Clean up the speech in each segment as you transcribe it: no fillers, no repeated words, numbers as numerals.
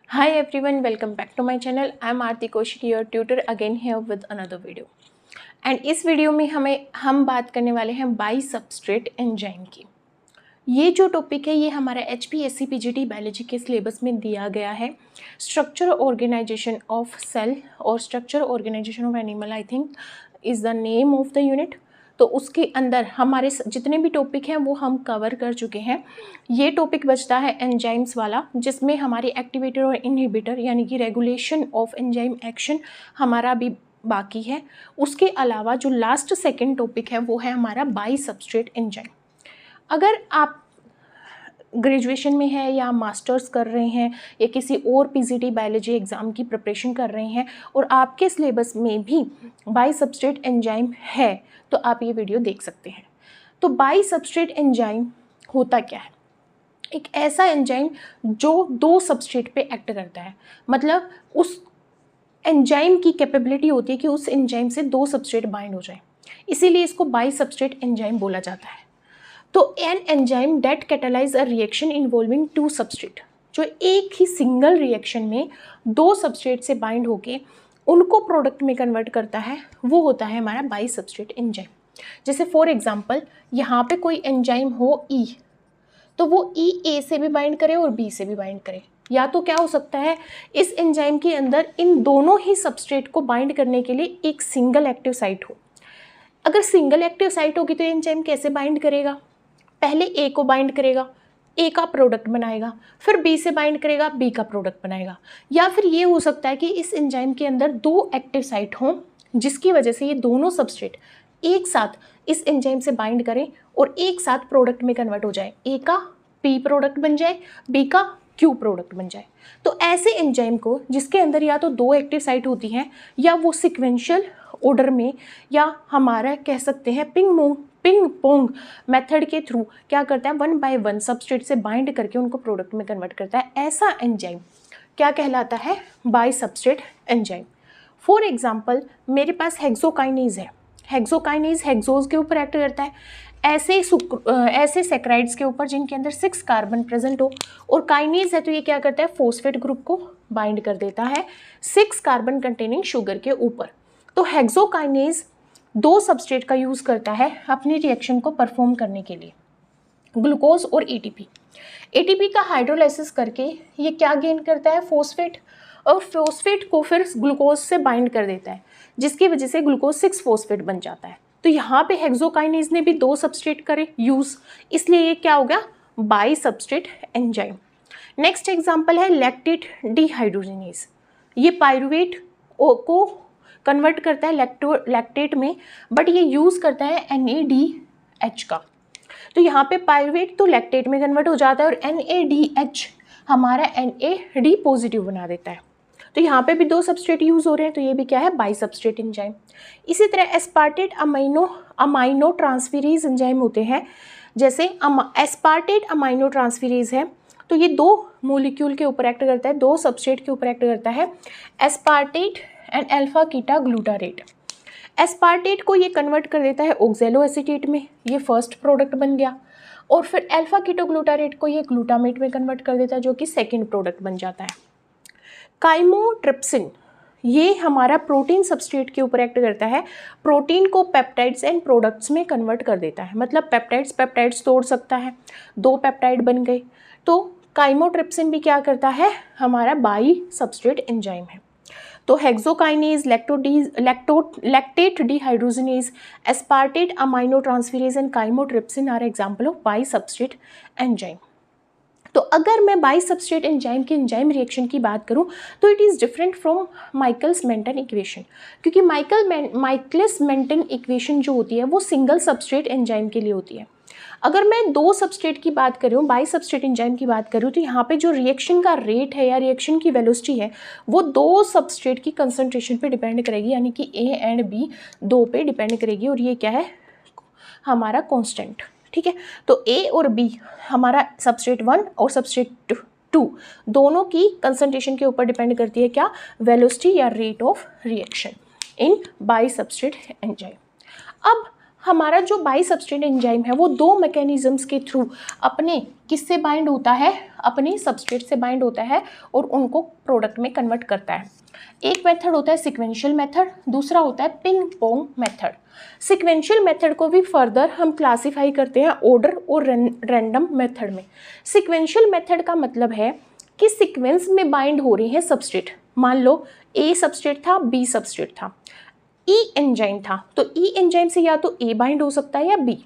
Hi everyone, welcome back to my channel. I am Aarti Kaushik, your tutor again here with another video. And इस video में हम बात करने वाले हैं बाई सबस्ट्रेट एंजाइम की। ये जो टॉपिक है ये हमारा HPSC PGT बायोलॉजी के सिलेबस में दिया गया है। स्ट्रक्चर ऑर्गेनाइजेशन ऑफ सेल और structure organization of animal I think is the name of the unit. तो उसके अंदर हमारे जितने भी टॉपिक हैं वो हम कवर कर चुके हैं। ये टॉपिक बचता है एंजाइम्स वाला, जिसमें हमारी एक्टिवेटर और इनहिबिटर यानी कि रेगुलेशन ऑफ एंजाइम एक्शन हमारा भी बाकी है। उसके अलावा जो लास्ट सेकेंड टॉपिक है वो है हमारा बाई सबस्ट्रेट एंजाइम। अगर आप ग्रेजुएशन में है या मास्टर्स कर रहे हैं या किसी और PGT बायोलॉजी एग्ज़ाम की प्रिपरेशन कर रहे हैं और आपके सिलेबस में भी बाई सबस्ट्रेट एंजाइम है तो आप ये वीडियो देख सकते हैं। तो बाई सबस्ट्रेट एंजाइम होता क्या है? एक ऐसा एंजाइम जो दो सबस्ट्रेट पे एक्ट करता है, मतलब उस एंजाइम की कैपेबिलिटी होती है कि उस एंजाइम से दो सबस्ट्रेट बाइंड हो जाए, इसीलिए इसको बाई सबस्ट्रेट एंजाइम बोला जाता है। तो an enzyme that catalyse a reaction involving two substrate, जो एक ही सिंगल रिएक्शन में दो सबस्ट्रेट से बाइंड होके उनको प्रोडक्ट में कन्वर्ट करता है, वो होता है हमारा बाई सबस्ट्रेट एंजाइम। जैसे फॉर एग्जांपल यहाँ पे कोई एंजाइम हो E, तो वो E A से भी बाइंड करे और B से भी बाइंड करे। या तो क्या हो सकता है, इस एंजाइम के अंदर इन दोनों ही सबस्ट्रेट को बाइंड करने के लिए एक सिंगल एक्टिव साइट हो। अगर सिंगल एक्टिव साइट होगी तो एंजाइम कैसे बाइंड करेगा? पहले A को बाइंड करेगा, A का प्रोडक्ट बनाएगा, फिर B से बाइंड करेगा, B का प्रोडक्ट बनाएगा। या फिर ये हो सकता है कि इस एंजाइम के अंदर दो एक्टिव साइट हों, जिसकी वजह से ये दोनों सबस्ट्रेट एक साथ इस एंजाइम से बाइंड करें और एक साथ प्रोडक्ट में कन्वर्ट हो जाए। A का P प्रोडक्ट बन जाए, B का Q प्रोडक्ट बन जाए। तो ऐसे एंजाइम को जिसके अंदर या तो दो एक्टिव साइट होती हैं या वो सिक्वेंशियल ऑर्डर में या हमारा कह सकते हैं पिंग पोंग मेथड के थ्रू क्या करता है, 1 बाय 1 सबस्ट्रेट से बाइंड करके उनको प्रोडक्ट में कन्वर्ट करता है। ऐसा एंजाइम क्या कहलाता है? By substrate enzyme. For example मेरे पास हेक्सोकाइनेज है। हेक्सोकाइनेज हेक्सोज के ऊपर एक्ट करता है, ऐसे सैकराइड्स के ऊपर जिनके अंदर 6 कार्बन प्रेजेंट हो, और काइनेज है तो ये क्या करता है, फॉस्फेट ग्रुप को बाइंड कर देता है 6 कार्बन कंटेनिंग शुगर के ऊपर। तो हेक्सोकाइनेज दो सबस्ट्रेट का यूज़ करता है अपनी रिएक्शन को परफॉर्म करने के लिए, ग्लूकोज और एटीपी का हाइड्रोलाइसिस करके ये क्या गेन करता है, फॉस्फेट, और फॉस्फेट को फिर ग्लूकोज से बाइंड कर देता है, जिसकी वजह से ग्लूकोज 6 फॉस्फेट बन जाता है। तो यहाँ पे हेक्सोकाइनेज ने भी दो सबस्ट्रेट करे यूज़, इसलिए ये क्या हो गया, by substrate enzyme. Next example है लैक्टेट डिहाइड्रोजिनेज। ये पायरुवेट को कन्वर्ट करता है लैक्टेट में, बट ये यूज़ करता है NADH का। तो यहाँ पे पायरुवेट तो लैक्टेट में कन्वर्ट हो जाता है और NADH हमारा NAD पॉजिटिव बना देता है। तो यहाँ पे भी दो सबस्ट्रेट यूज़ हो रहे हैं, तो ये भी क्या है, बाई सबस्ट्रेट एंजाइम। इसी तरह एस्पार्टेट अमाइनो ट्रांसफेरेज एंजाइम होते हैं। जैसे एस्पार्टेट अमाइनो ट्रांसफेरेज है तो ये दो मोलिक्यूल के ऊपर एक्ट करता है, दो सबस्ट्रेट के ऊपर एक्ट करता है, aspartate and alpha keto glutarate. Aspartate को ये कन्वर्ट कर देता है ऑक्जेलो एसीटेट में, ये फर्स्ट प्रोडक्ट बन गया, और फिर अल्फा कीटो ग्लूटारेट को ये ग्लूटामेट में कन्वर्ट कर देता है, जो कि सेकेंड प्रोडक्ट बन जाता है। काइमोट्रिप्सिन ये हमारा प्रोटीन सबस्ट्रेट के ऊपर एक्ट करता है, प्रोटीन को पेप्टाइड्स एंड प्रोडक्ट्स में कन्वर्ट कर देता है, मतलब पेप्टाइड्स तोड़ सकता है, दो पेप्टाइड बन गए। तो काइमोट्रिप्सिन भी क्या करता है, हमारा बाई सबस्ट्रेट एंजाइम है। तो hexokinase, lactate dehydrogenase, aspartate amino transferase and chymotrypsin are example of bi substrate enzyme. तो अगर मैं बाई सबस्ट्रेट एंजाइम की एंजाइम रिएक्शन की बात करूं तो it is different from Michaelis Menten equation, क्योंकि माइकल्स मेंटन इक्वेशन जो होती है वो सिंगल सबस्ट्रेट एंजाइम के लिए होती है। अगर मैं दो सबस्ट्रेट की बात करूँ, बाई सबस्ट्रेट एंजाइम की बात करूँ, तो यहाँ पे जो रिएक्शन का रेट है या रिएक्शन की वेलोसिटी है वो दो सबस्ट्रेट की कंसंट्रेशन पे डिपेंड करेगी, यानी कि A एंड B दो पे डिपेंड करेगी, और ये क्या है, हमारा कांस्टेंट। ठीक है, तो A और B हमारा सबस्ट्रेट 1 और सबस्ट्रेट 2 दोनों की कंसंट्रेशन के ऊपर डिपेंड करती है क्या, वेलोसिटी या rate of reaction in by substrate enzyme. अब हमारा जो बाई सबस्ट्रेट एंजाइम है वो दो मैकेनिज्म्स के थ्रू अपने किससे बाइंड होता है, अपने सबस्ट्रेट से बाइंड होता है और उनको प्रोडक्ट में कन्वर्ट करता है। एक मेथड होता है सिक्वेंशियल मेथड, दूसरा होता है ping pong method. Sequential method को भी फर्दर हम क्लासीफाई करते हैं ऑर्डर और रैंडम मेथड में। सिक्वेंशियल मेथड का मतलब है कि सीक्वेंस में बाइंड हो रही है सबस्ट्रेट। मान लो ए सबस्ट्रेट था, बी सबस्ट्रेट था, ई एंजाइम था, तो ई एंजाइम से या तो ए बाइंड हो सकता है या बी।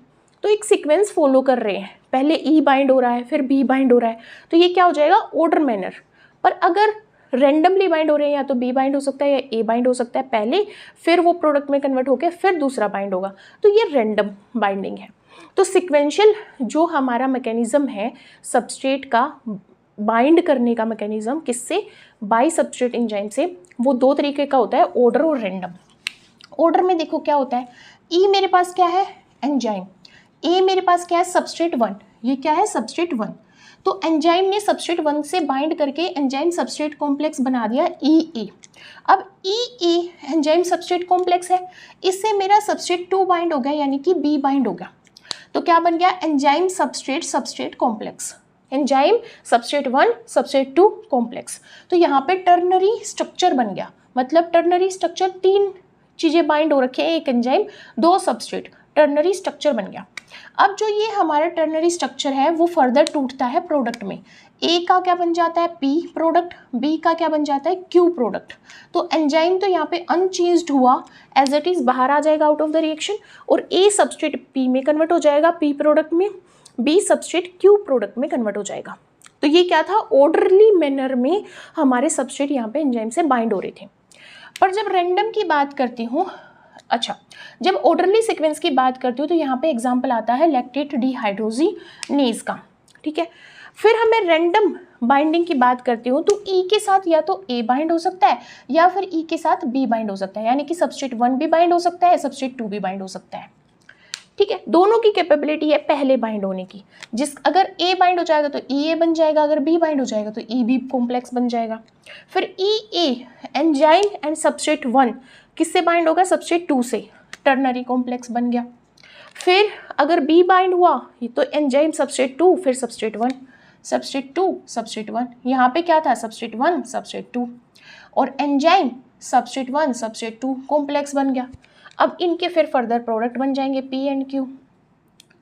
तो एक सीक्वेंस फॉलो कर रहे हैं, पहले ई बाइंड हो रहा है फिर बी बाइंड हो रहा है, तो ये क्या हो जाएगा, ऑर्डर मैनर। पर अगर रेंडमली बाइंड हो रहे हैं, या तो बी बाइंड हो सकता है या ए बाइंड हो सकता है पहले, फिर वो प्रोडक्ट में कन्वर्ट होकर फिर दूसरा बाइंड होगा, तो ये रैंडम बाइंडिंग है। तो सिक्वेंशियल जो हमारा मैकेनिज्म है सबस्ट्रेट का बाइंड करने का मैकेनिज्म किससे, बाई सबस्ट्रेट एंजाइम से, वो दो तरीके का होता है, ऑर्डर और रैंडम। ऑर्डर में देखो क्या होता है, ई मेरे पास क्या है, एंजाइम, ए मेरे पास क्या है, सबस्ट्रेट 1, ये क्या है, सबस्ट्रेट 1। तो एंजाइम ने सबस्ट्रेट 1 से बाइंड करके एंजाइम सबस्ट्रेट कॉम्प्लेक्स बना दिया ई। अब ई एंजाइम सबस्ट्रेट कॉम्प्लेक्स है, इससे मेरा सबस्ट्रेट 2 बाइंड हो गया, यानी कि बी बाइंड हो गया। तो क्या बन गया, enzyme substrate complex, enzyme substrate 1 substrate 2 complex. तो यहाँ पे टर्नरी स्ट्रक्चर बन गया, मतलब टर्नरी स्ट्रक्चर, 3 चीज़ें बाइंड हो रखी है, एक एंजाइम 2 सबस्ट्रेट, टर्नरी स्ट्रक्चर बन गया। अब जो ये हमारा टर्नरी स्ट्रक्चर है वो फर्दर टूटता है प्रोडक्ट में। ए का क्या बन जाता है, पी प्रोडक्ट, बी का क्या बन जाता है, क्यू प्रोडक्ट। तो एंजाइम तो यहाँ पे अनचेंज्ड हुआ, एज इट इज बाहर आ जाएगा आउट ऑफ द रिएक्शन, और ए सबस्ट्रेट पी में कन्वर्ट हो जाएगा, पी प्रोडक्ट में, बी सबस्ट्रेट क्यू प्रोडक्ट में कन्वर्ट हो जाएगा। तो ये क्या था, ऑर्डरली मैनर में हमारे सबस्ट्रेट यहाँ पे एंजाइम से बाइंड हो रहे थे। पर जब रैंडम की बात करती हूँ, अच्छा जब ऑर्डरली सीक्वेंस की बात करती हूँ तो यहाँ पे एग्जांपल आता है लैक्टेट डिहाइड्रोजिनेज का, ठीक है। फिर हमें रैंडम बाइंडिंग की बात करती हूँ तो ई के साथ या तो ए बाइंड हो सकता है या फिर ई के साथ बी बाइंड हो सकता है, यानी कि सबस्ट्रेट 1 भी बाइंड हो सकता है, सबस्ट्रेट 2 भी बाइंड हो सकता है, ठीक है। दोनों की कैपेबिलिटी है पहले बाइंड होने की। अगर ए बाइंड हो जाएगा तो ई ए बन जाएगा, अगर बी बाइंड हो जाएगा तो ई बी कॉम्प्लेक्स बन जाएगा। फिर ई ए एंजाइम एंड सबस्ट्रेट 1 किससे बाइंड होगा, सबस्ट्रेट 2 से, टर्नरी कॉम्प्लेक्स बन गया। फिर अगर बी बाइंड हुआ तो एंजाइम सबस्ट्रेट 2 फिर सबस्ट्रेट 1, सबस्ट्रेट 2 सबस्ट्रेट 1, यहाँ पे क्या था, सबस्ट्रेट 1 सबस्ट्रेट 2, और एंजाइम सबस्ट्रेट 1 सबस्ट्रेट 2 कॉम्प्लेक्स बन गया। अब इनके फिर फर्दर प्रोडक्ट बन जाएंगे पी एंड क्यू,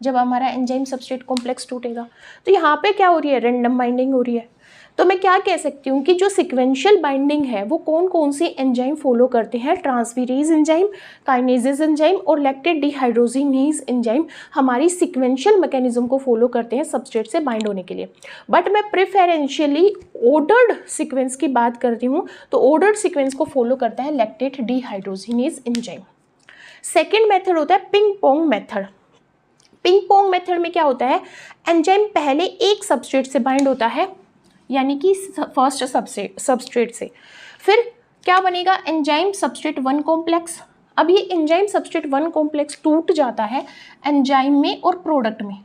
जब हमारा एंजाइम सबस्ट्रेट कॉम्प्लेक्स टूटेगा। तो यहाँ पे क्या हो रही है, रैंडम बाइंडिंग हो रही है। तो मैं क्या कह सकती हूँ कि जो सिक्वेंशियल बाइंडिंग है वो कौन कौन सी एंजाइम फॉलो करते हैं, ट्रांसफेरेज एंजाइम, काइनेजेज एंजाइम और लैक्टेट डिहाइड्रोजिनेज एंजाइम हमारी सिक्वेंशियल मैकेनिज्म को फॉलो करते हैं सबस्ट्रेट से बाइंड होने के लिए। बट मैं प्रेफरेंशियली ऑर्डर्ड सीक्वेंस की बात करती हूँ, तो ऑर्डर्ड सीक्वेंस को फॉलो करता है lactate dehydrogenase enzyme. Second method होता है ping pong method. Ping pong method में क्या होता है, एंजाइम पहले एक सबस्ट्रेट से बाइंड होता है, यानी कि फर्स्ट सबस्ट्रेट से, फिर क्या बनेगा, एंजाइम सबस्ट्रेट 1 कॉम्प्लेक्स। अब ये एंजाइम सबस्ट्रेट 1 कॉम्प्लेक्स टूट जाता है एंजाइम में और प्रोडक्ट में।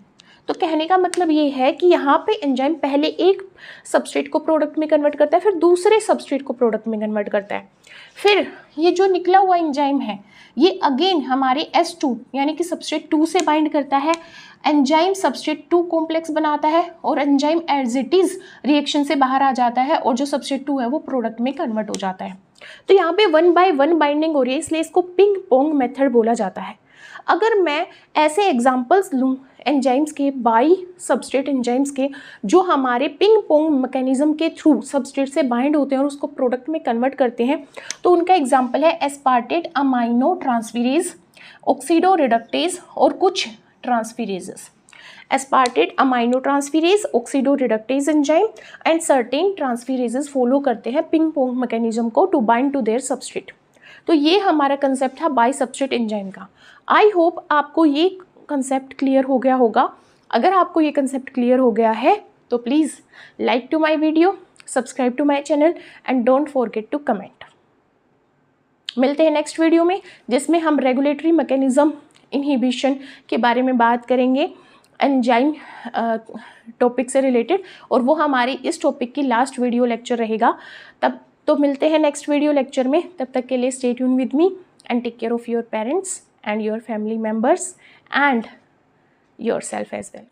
तो कहने का मतलब ये है कि यहाँ पे एंजाइम पहले एक सबस्ट्रेट को प्रोडक्ट में कन्वर्ट करता है, फिर दूसरे सबस्ट्रेट को प्रोडक्ट में कन्वर्ट करता है। फिर ये जो निकला हुआ एंजाइम है ये अगेन हमारे S2 यानी कि सबस्ट्रेट 2 से बाइंड करता है, एंजाइम सबस्ट्रेट 2 कॉम्प्लेक्स बनाता है और enzyme as it is reaction से बाहर आ जाता है और जो सबस्ट्रेट 2 है वो प्रोडक्ट में कन्वर्ट हो जाता है। तो यहाँ पे 1 by 1 बाइंडिंग हो रही है, इसलिए इसको पिंग पोंग मेथड बोला जाता है। अगर मैं ऐसे एग्जाम्पल्स लूँ एंजाइम्स के, बाई सबस्ट्रेट एंजाइम्स के, जो हमारे पिंग पोंग मैकेनिज्म के थ्रू सबस्ट्रेट से बाइंड होते हैं और उसको प्रोडक्ट में कन्वर्ट करते हैं, तो उनका एग्जाम्पल है aspartate amino transferase, oxido reductase और कुछ transferases. Aspartate amino transferase, oxido reductase enzyme and certain transferases follow करते हैं पिंग पोंग मैकेनिज्म को to bind to their substrate. तो ये हमारा कंसेप्ट था बाई सबस्ट्रेट एंजाइम का। आई होप आपको ये कंसेप्ट क्लियर हो गया होगा। अगर आपको ये कंसेप्ट क्लियर हो गया है तो please like to my video, subscribe to my channel and don't forget to comment. मिलते हैं नेक्स्ट वीडियो में जिसमें हम रेगुलेटरी मैकेनिज्म इनहिबिशन के बारे में बात करेंगे, एंजाइम टॉपिक से रिलेटेड, और वो हमारी इस टॉपिक की लास्ट वीडियो लेक्चर रहेगा। तब तो मिलते हैं नेक्स्ट वीडियो लेक्चर में। तब तक के लिए stay tune with me and take care of your parents and your family members and yourself as well.